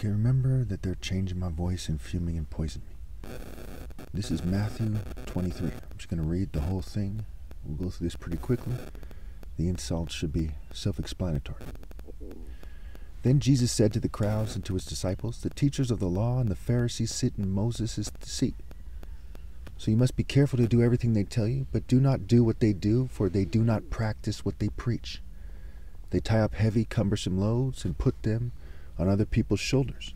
Okay, remember that they're changing my voice and fuming and poisoning me. This is Matthew 23. I'm just going to read the whole thing. We'll go through this pretty quickly. The insults should be self-explanatory. Then Jesus said to the crowds and to his disciples, "The teachers of the law and the Pharisees sit in Moses' seat. So you must be careful to do everything they tell you, but do not do what they do, for they do not practice what they preach. They tie up heavy, cumbersome loads and put them on other people's shoulders,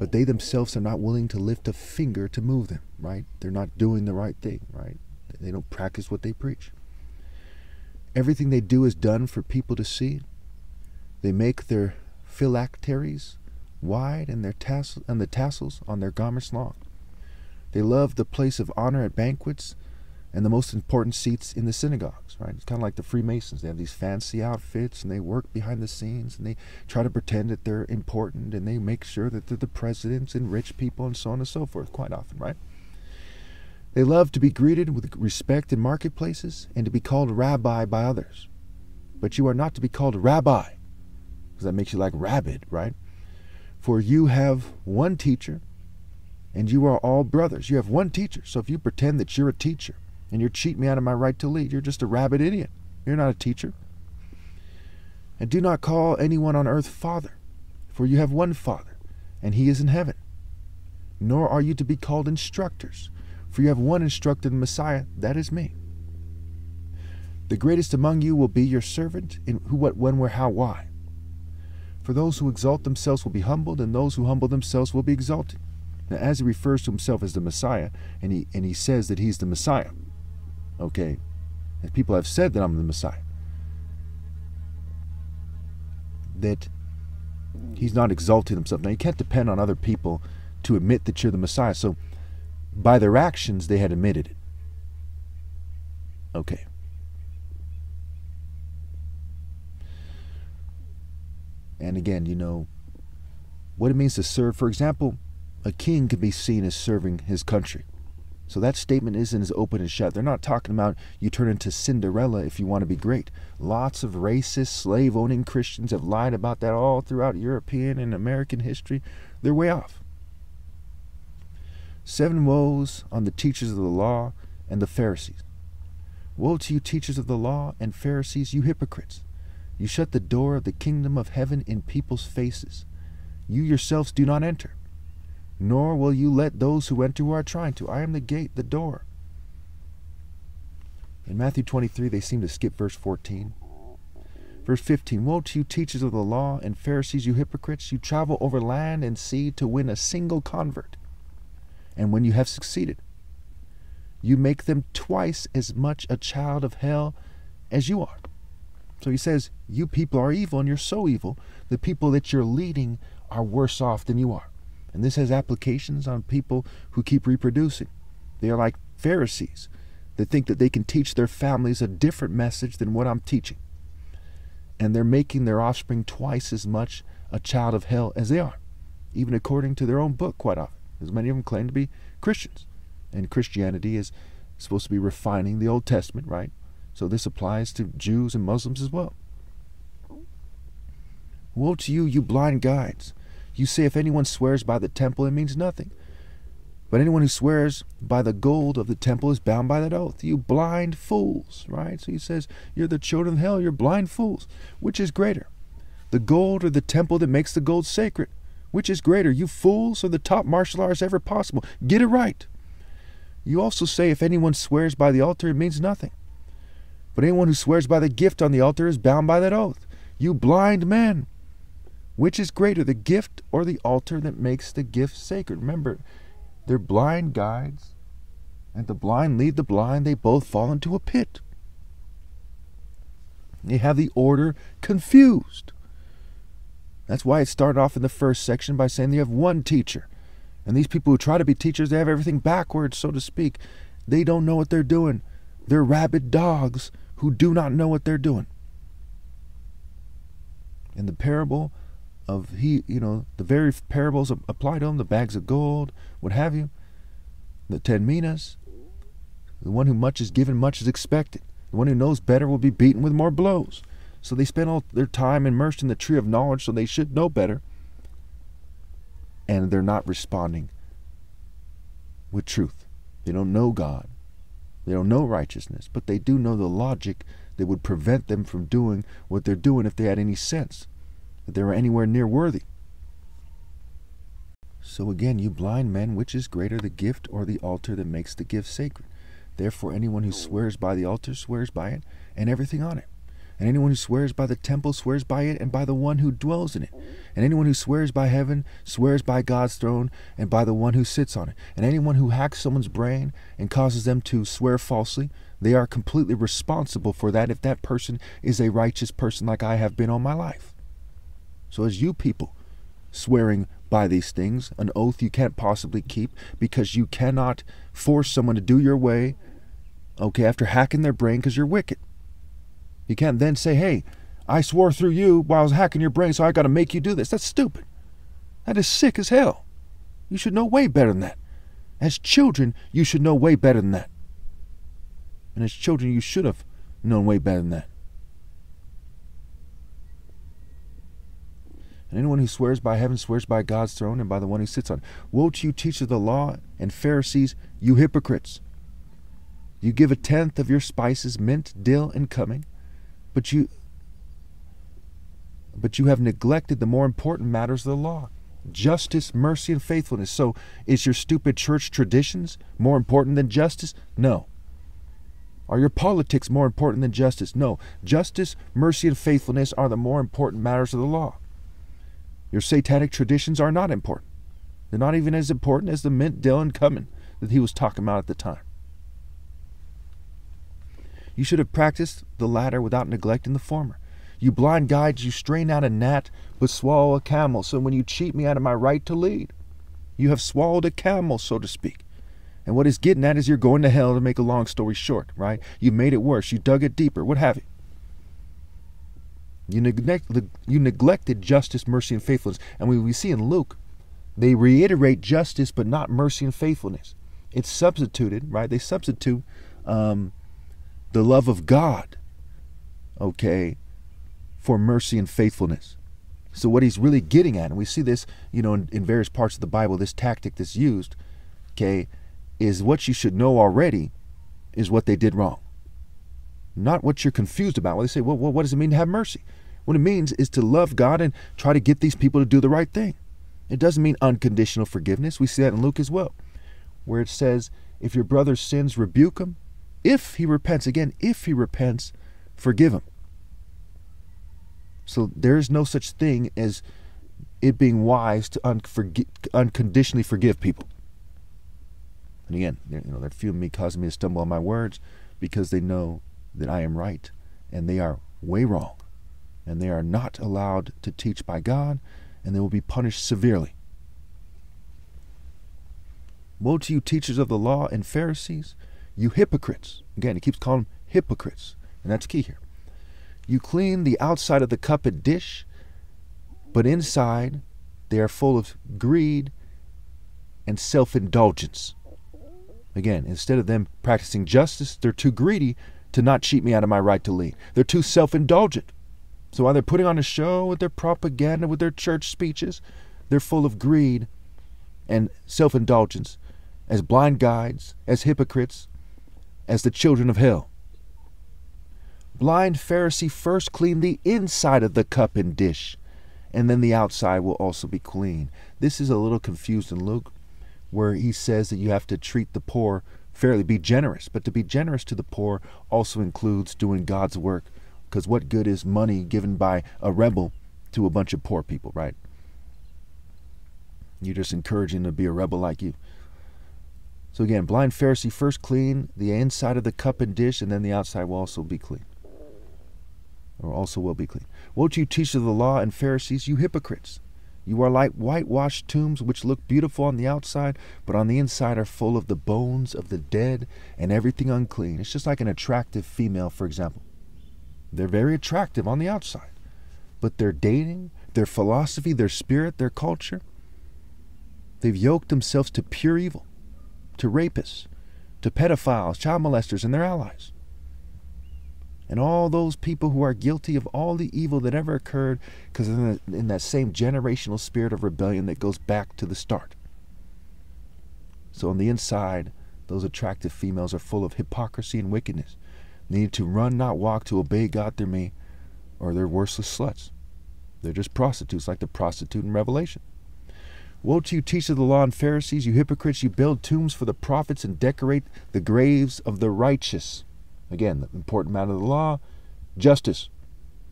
but they themselves are not willing to lift a finger to move them," right? They're not doing the right thing, right? They don't practice what they preach. Everything they do is done for people to see. They make their phylacteries wide and the tassels on their garments long. They love the place of honor at banquets and the most important seats in the synagogues, right? It's kind of like the Freemasons. They have these fancy outfits and they work behind the scenes and they try to pretend that they're important and they make sure that they're the presidents and rich people and so on and so forth quite often, right? They love to be greeted with respect in marketplaces and to be called rabbi by others. But you are not to be called rabbi, because that makes you like rabid, right? For you have one teacher and you are all brothers. You have one teacher. So if you pretend that you're a teacher and you're cheating me out of my right to lead, you're just a rabid idiot. You're not a teacher. And do not call anyone on earth Father, for you have one Father, and he is in heaven. Nor are you to be called instructors, for you have one instructor, the Messiah, that is me. The greatest among you will be your servant in who, what, when, where, how, why. For those who exalt themselves will be humbled, and those who humble themselves will be exalted. Now, as he refers to himself as the Messiah, and he says that he's the Messiah, okay, and people have said that I'm the Messiah, that he's not exalting himself. Now, you can't depend on other people to admit that you're the Messiah. So, by their actions, they had admitted it. Okay. And again, you know, what it means to serve. For example, a king can be seen as serving his country. So that statement isn't as open and shut. They're not talking about you turn into Cinderella if you want to be great. Lots of racist, slave-owning Christians have lied about that all throughout European and American history. They're way off. 7 woes on the teachers of the law and the Pharisees. Woe to you, teachers of the law and Pharisees, you hypocrites! You shut the door of the kingdom of heaven in people's faces. You yourselves do not enter, nor will you let those who enter who are trying to. I am the gate, the door. In Matthew 23, they seem to skip verse 14. Verse 15, woe to you, teachers of the law and Pharisees, you hypocrites! You travel over land and sea to win a single convert. And when you have succeeded, you make them twice as much a child of hell as you are. So he says, you people are evil, and you're so evil, the people that you're leading are worse off than you are. And this has applications on people who keep reproducing. They are like Pharisees that think that they can teach their families a different message than what I'm teaching. And they're making their offspring twice as much a child of hell as they are, even according to their own book quite often, as many of them claim to be Christians. And Christianity is supposed to be refining the Old Testament, right? So this applies to Jews and Muslims as well. Woe to you, you blind guides! You say if anyone swears by the temple, it means nothing. But anyone who swears by the gold of the temple is bound by that oath. You blind fools, right? So he says, you're the children of hell, you're blind fools. Which is greater, the gold or the temple that makes the gold sacred? Which is greater, you fools, or the top martial arts ever possible? Get it right. You also say if anyone swears by the altar, it means nothing. But anyone who swears by the gift on the altar is bound by that oath. You blind men! Which is greater, the gift or the altar that makes the gift sacred? Remember, they're blind guides, and the blind lead the blind. They both fall into a pit. They have the order confused. That's why it started off in the first section by saying you have one teacher. And these people who try to be teachers, they have everything backwards, so to speak. They don't know what they're doing. They're rabid dogs who do not know what they're doing. In the parable of the very parables apply to them, the bags of gold, what have you, the 10 minas, the one who much is given, much is expected. The one who knows better will be beaten with more blows. So they spend all their time immersed in the tree of knowledge, so they should know better. and they're not responding with truth. They don't know God. They don't know righteousness, but they do know the logic that would prevent them from doing what they're doing if they had any sense, if they were anywhere near worthy. So again, you blind men, which is greater, the gift or the altar that makes the gift sacred? Therefore, anyone who swears by the altar swears by it and everything on it. And anyone who swears by the temple swears by it and by the one who dwells in it. And anyone who swears by heaven swears by God's throne and by the one who sits on it. And anyone who hacks someone's brain and causes them to swear falsely, they are completely responsible for that if that person is a righteous person like I have been all my life. So as you people swearing by these things, an oath you can't possibly keep because you cannot force someone to do your way, okay, after hacking their brain because you're wicked. You can't then say, hey, I swore through you while I was hacking your brain, so I got to make you do this. That's stupid. That is sick as hell. You should know way better than that. As children, you should know way better than that. And as children, you should have known way better than that. And anyone who swears by heaven swears by God's throne and by the one who sits on it. Woe to you, teachers of the law and Pharisees, you hypocrites! You give a tenth of your spices, mint, dill, and cumin, but you have neglected the more important matters of the law: justice, mercy, and faithfulness. So is your stupid church traditions more important than justice? No. Are your politics more important than justice? No. Justice, mercy, and faithfulness are the more important matters of the law. Your satanic traditions are not important. They're not even as important as the mint, dill, and cumin that he was talking about at the time. You should have practiced the latter without neglecting the former. You blind guides, you strain out a gnat, but swallow a camel. So when you cheat me out of my right to lead, you have swallowed a camel, so to speak. And what he's getting at is you're going to hell, to make a long story short, right? You made it worse. You dug it deeper. What have you? You neglected justice, mercy, and faithfulness. And we see in Luke, they reiterate justice, but not mercy and faithfulness. It's substituted, right? They substitute the love of God, okay, for mercy and faithfulness. So what he's really getting at, and we see this, in various parts of the Bible, this tactic that's used, okay, is what you should know already is what they did wrong. Not what you're confused about. Well, they say, well, what does it mean to have mercy? What it means is to love God and try to get these people to do the right thing. It doesn't mean unconditional forgiveness. We see that in Luke as well, where it says, if your brother sins, rebuke him. If he repents, again, if he repents, forgive him. So there is no such thing as it being wise to unconditionally forgive people. And again, they're fuming me, causing me to stumble on my words, because they know that I am right and they are way wrong, and they are not allowed to teach by God, and they will be punished severely. Woe to you, teachers of the law and Pharisees, you hypocrites. Again, he keeps calling them hypocrites, and that's key here. You clean the outside of the cup and dish, but inside they are full of greed and self-indulgence. Again, instead of them practicing justice, they're too greedy to not cheat me out of my right to lead. They're too self-indulgent. So while they're putting on a show with their propaganda, with their church speeches, they're full of greed and self-indulgence, as blind guides, as hypocrites, as the children of hell. Blind Pharisee, first clean the inside of the cup and dish, and then the outside will also be clean. This is a little confused in Luke, where he says that you have to treat the poor fairly, be generous. But to be generous to the poor also includes doing God's work, because what good is money given by a rebel to a bunch of poor people, right? You're just encouraging them to be a rebel like you. So again, blind Pharisee, first clean the inside of the cup and dish, and then the outside will also be clean. Or also will be clean. Woe to you, teachers of the law and Pharisees, you hypocrites! You are like whitewashed tombs, which look beautiful on the outside, but on the inside are full of the bones of the dead and everything unclean. It's just like an attractive female, for example. They're very attractive on the outside, but their dating, their philosophy, their spirit, their culture, they've yoked themselves to pure evil, to rapists, to pedophiles, child molesters, and their allies. and all those people who are guilty of all the evil that ever occurred, because in that same generational spirit of rebellion that goes back to the start. So on the inside, those attractive females are full of hypocrisy and wickedness. They need to run, not walk, to obey God through me, or they're worthless sluts. They're just prostitutes, like the prostitute in Revelation. Woe to you, teachers of the law and Pharisees, you hypocrites! You build tombs for the prophets and decorate the graves of the righteous. Again, the important matter of the law, justice,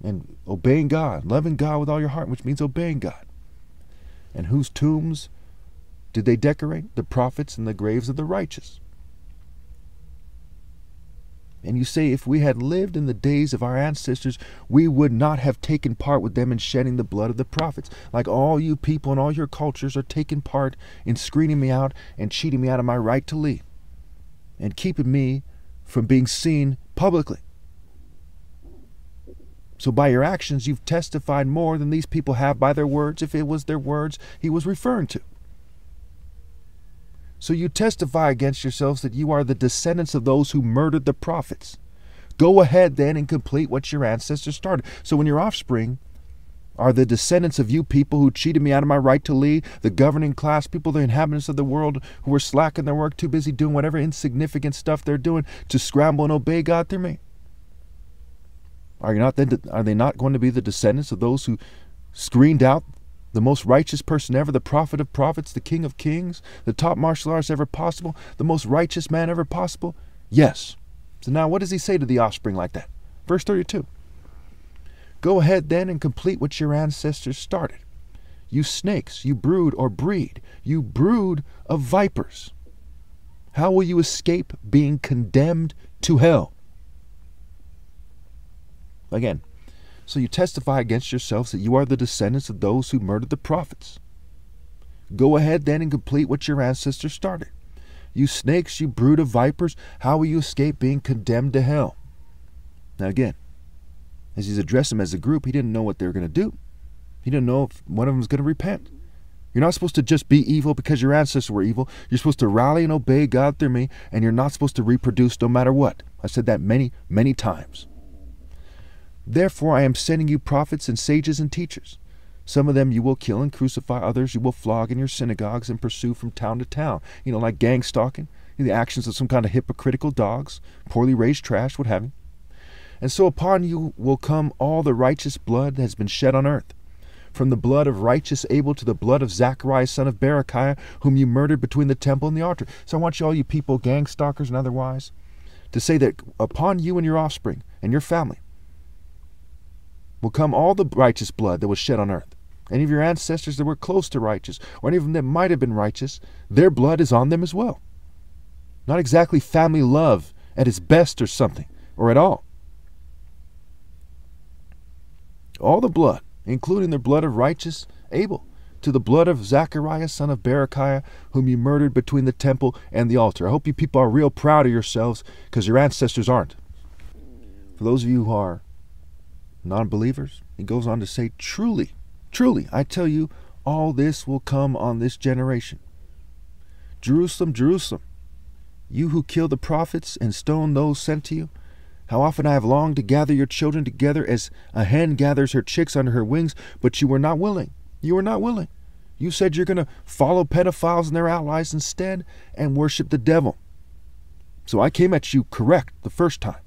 and obeying God, loving God with all your heart, which means obeying God. And whose tombs did they decorate? The prophets and the graves of the righteous. And you say, if we had lived in the days of our ancestors, we would not have taken part with them in shedding the blood of the prophets. Like all you people and all your cultures are taking part in screening me out and cheating me out of my right to lead, and keeping me from being seen publicly. So by your actions, you've testified more than these people have by their words, if it was their words he was referring to. So you testify against yourselves that you are the descendants of those who murdered the prophets. Go ahead then and complete what your ancestors started. So when your offspring are the descendants of you people who cheated me out of my right to lead, the governing class people, the inhabitants of the world who were slack in their work, too busy doing whatever insignificant stuff they're doing to scramble and obey God through me, are they not going to be the descendants of those who screened out the most righteous person ever, the prophet of prophets, the king of kings, the top martial artist ever possible, the most righteous man ever possible? Yes. So now what does he say to the offspring like that? Verse 32. Go ahead then and complete what your ancestors started. You snakes, you brood or breed, you brood of vipers. How will you escape being condemned to hell? Again, so you testify against yourselves that you are the descendants of those who murdered the prophets. Go ahead then and complete what your ancestors started. You snakes, you brood of vipers, how will you escape being condemned to hell? Now again, as he's addressing them as a group, he didn't know what they were going to do. He didn't know if one of them was going to repent. You're not supposed to just be evil because your ancestors were evil. You're supposed to rally and obey God through me, and you're not supposed to reproduce no matter what. I said that many, many times. Therefore I am sending you prophets and sages and teachers. Some of them you will kill and crucify, others you will flog in your synagogues and pursue from town to town. You know, like gang stalking, the actions of some kind of hypocritical dogs, poorly raised trash, what have you. And so upon you will come all the righteous blood that has been shed on earth, from the blood of righteous Abel to the blood of Zachariah son of Berechiah, whom you murdered between the temple and the altar. So I want you, all you people, gang stalkers and otherwise, to say that upon you and your offspring and your family will come all the righteous blood that was shed on earth. Any of your ancestors that were close to righteous, or any of them that might have been righteous, their blood is on them as well. Not exactly family love at its best or something, or at all. All the blood, including the blood of righteous Abel, to the blood of Zachariah son of Berechiah, whom you murdered between the temple and the altar. I hope you people are real proud of yourselves, because your ancestors aren't. For those of you who are non-believers, he goes on to say, truly, truly, I tell you, all this will come on this generation. Jerusalem, Jerusalem, you who kill the prophets and stone those sent to you, how often I have longed to gather your children together as a hen gathers her chicks under her wings, but you were not willing. You were not willing. You said you're going to follow pedophiles and their allies instead and worship the devil. So I came at you correct the first time.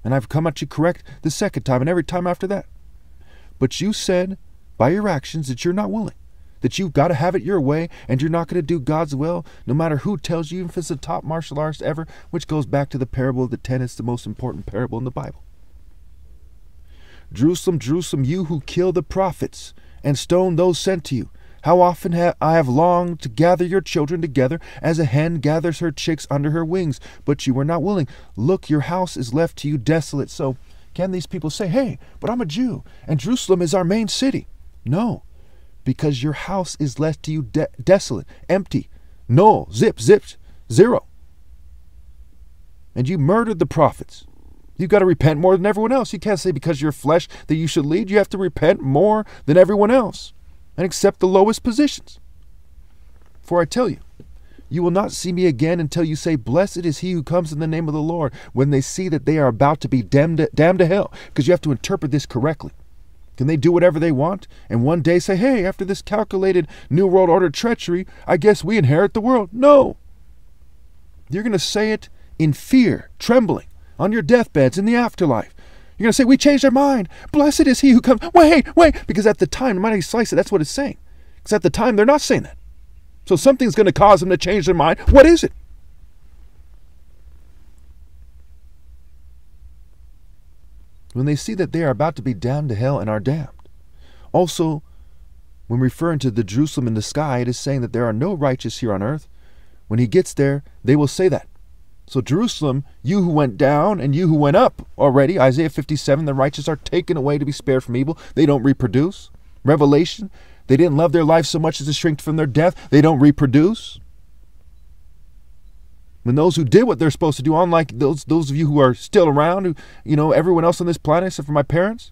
And I've come at you correct the second time and every time after that. But you said by your actions that you're not willing, that you've got to have it your way and you're not going to do God's will, no matter who tells you, if it's the top martial artist ever, which goes back to the parable of the ten. It's the most important parable in the Bible. Jerusalem, Jerusalem, you who kill the prophets and stone those sent to you, how often I have longed to gather your children together as a hen gathers her chicks under her wings, but you were not willing. Look, your house is left to you desolate. So can these people say, hey, but I'm a Jew and Jerusalem is our main city? No, because your house is left to you desolate, empty, null, zipped, zero. And you murdered the prophets. You've got to repent more than everyone else. You can't say because you're flesh that you should lead. You have to repent more than everyone else and accept the lowest positions. For I tell you, You will not see me again until you say, blessed is he who comes in the name of the Lord, when they see that they are about to be damned to hell. Because you have to interpret this correctly. Can they do whatever they want and one day say, hey, after this calculated New World Order treachery, I guess we inherit the world? No. You're going to say it in fear, trembling, on your deathbeds in the afterlife. You're going to say, we changed our mind. Blessed is he who comes. Wait. Because at the time, no matter how you slice it, that's what it's saying. Because at the time, they're not saying that. So something's going to cause them to change their mind. What is it? When they see that they are about to be damned to hell and are damned. Also, when referring to the Jerusalem in the sky, it is saying that there are no righteous here on earth. When he gets there, they will say that. So Jerusalem, you who went down and you who went up already, Isaiah 57, the righteous are taken away to be spared from evil. They don't reproduce. Revelation, they didn't love their life so much as to shrink from their death. They don't reproduce. When those who did what they're supposed to do, unlike those of you who are still around, who, everyone else on this planet except for my parents.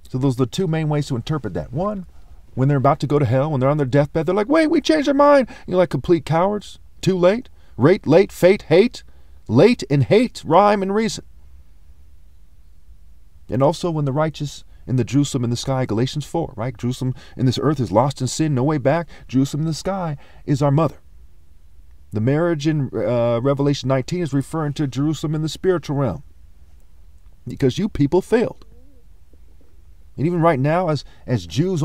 So those are the two main ways to interpret that. One, when they're about to go to hell, when they're on their deathbed, they're like, wait, we changed our mind. Like complete cowards. Too late. Rate, late, fate, hate. Late and hate, rhyme and reason. And also when the righteous in the Jerusalem in the sky, Galatians 4, right? Jerusalem in this earth is lost in sin, no way back. Jerusalem in the sky is our mother. The marriage in Revelation 19 is referring to Jerusalem in the spiritual realm. Because you people failed. And even right now, as Jews